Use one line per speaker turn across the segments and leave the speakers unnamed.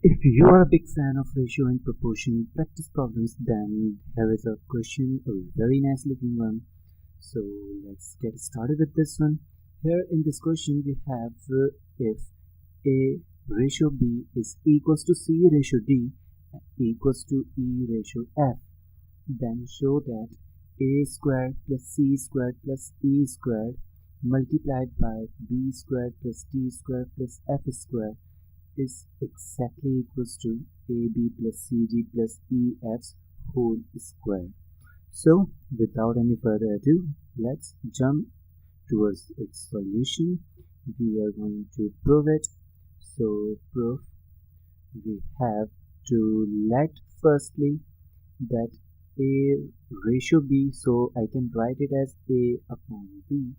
If you are a big fan of ratio and proportion practice problems, then here is a question, a very nice looking one. So let's get started with this one. Here in this question we have if A ratio B is equals to C ratio D equals to E ratio F, then show that A squared plus C squared plus E squared multiplied by B squared plus D squared plus F squared is exactly equals to AB plus CD plus EF's whole square. So without any further ado, let's jump towards its solution. We are going to prove it. So proof, we have to let firstly that A ratio B, so I can write it as A upon B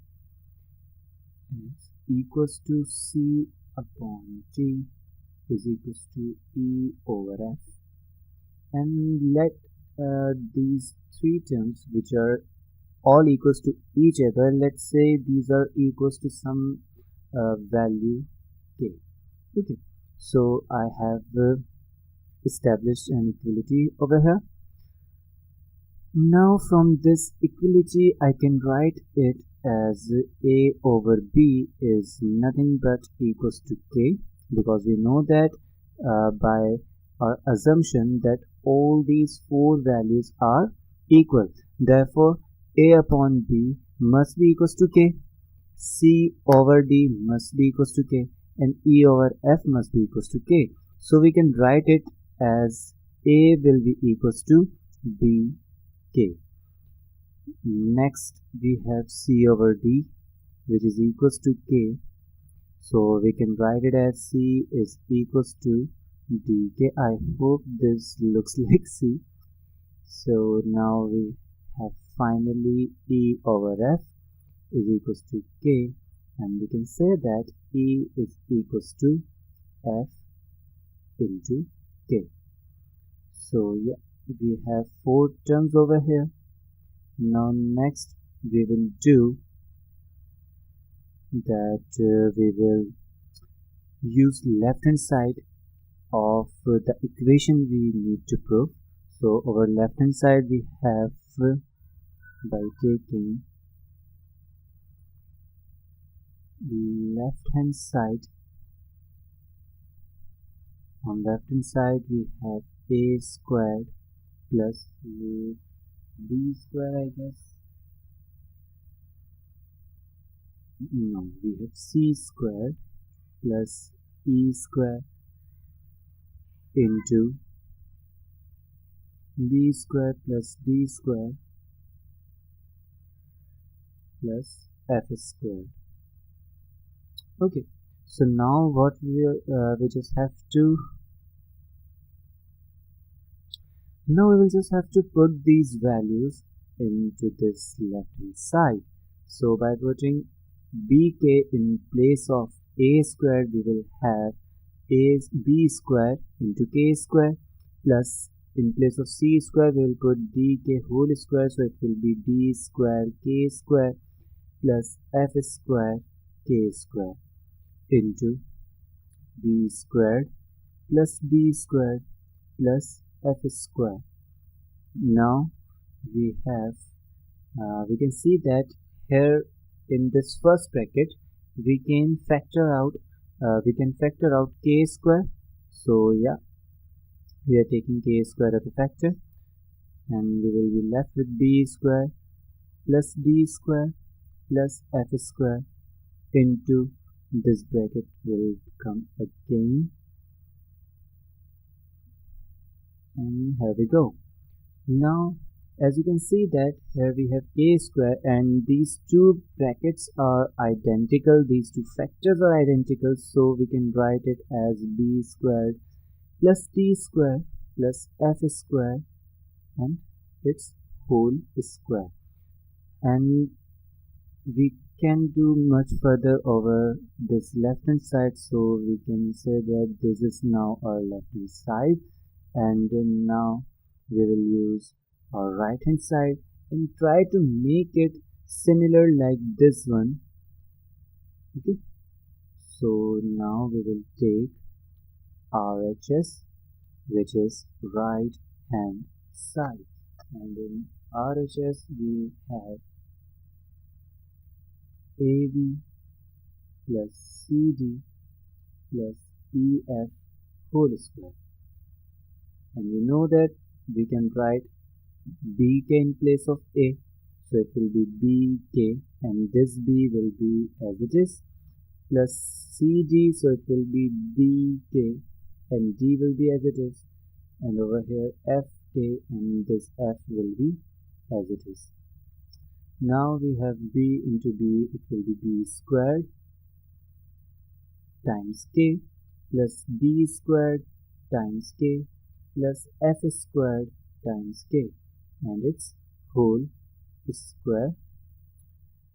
is equals to C upon D is equals to E over F, and let these three terms which are all equals to each other, let's say these are equals to some value k. Okay, so I have established an equality over here. Now from this equality I can write it as A over B is nothing but equals to k, because we know that by our assumption that all these four values are equal. Therefore, A upon B must be equals to k, C over D must be equals to k, and E over F must be equals to k. So we can write it as A will be equals to B k. Next we have C over D which is equals to k, so we can write it as C is equals to dk. I hope this looks like C. So now we have finally E over F is equals to k, and we can say that E is equals to F into k. So yeah, we have four terms over here. Now next we will do that we will use left hand side of the equation we need to prove. So over left hand side we have by taking left hand side, on left hand side we have A squared plus B square, I guess. No, we have C squared plus E square into B square plus D square plus F squared. Okay, so now what we just have to, now we will just have to put these values into this left hand side. So by putting bk in place of a squared, we will have b square into k square, plus in place of c square we will put dk whole square, so it will be d square k square plus f square k square into b squared plus d squared plus f square. Now we have we can see that here in this first bracket we can factor out k square. So yeah, we are taking k square as a factor, and we will be left with b square plus d square plus f square into this bracket will come again, and here we go. Now as you can see that here we have k square, and these two brackets are identical, these two factors are identical, so we can write it as b squared plus d square plus f square and its whole square. And we can do much further over this left hand side, so we can say that this is now our left hand side, and then now we will use our right hand side and try to make it similar like this one. Okay, so now we will take RHS, which is right hand side. And in RHS we have AB plus CD plus EF whole square. And we know that we can write BK in place of A. So it will be BK and this B will be as it is, plus CD, so it will be DK and D will be as it is, and over here FK and this F will be as it is. Now we have B into B, it will be B squared times K plus D squared times K plus F squared times K and its whole square.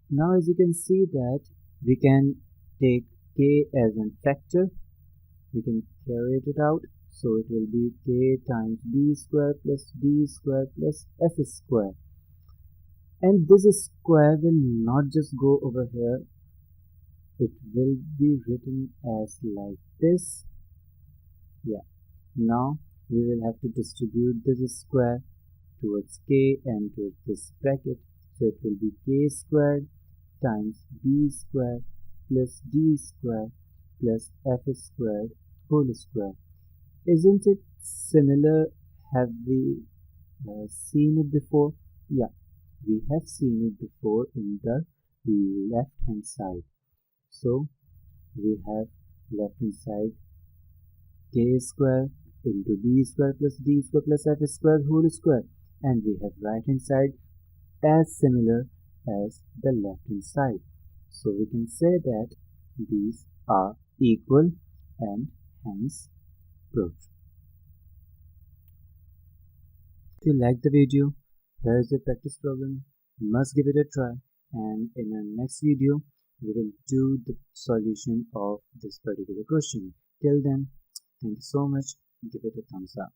Now as you can see that we can take K as a factor, we can carry it out, so it will be K times B square plus D square plus F square. And this square will not just go over here, it will be written as like this. Yeah. Now we will have to distribute this square towards K and towards this bracket. So it will be K squared times B square plus D square plus F squared whole square. Isn't it similar? Have we seen it before? Yeah, we have seen it before in the left hand side. So we have left hand side K square into B square plus D square plus F square whole square, and we have right hand side as similar as the left hand side. So we can say that these are equal and hence proved. If you like the video, here is a practice problem. You must give it a try, and in our next video we will do the solution of this particular question. Till then, thank you so much. Give it a thumbs up.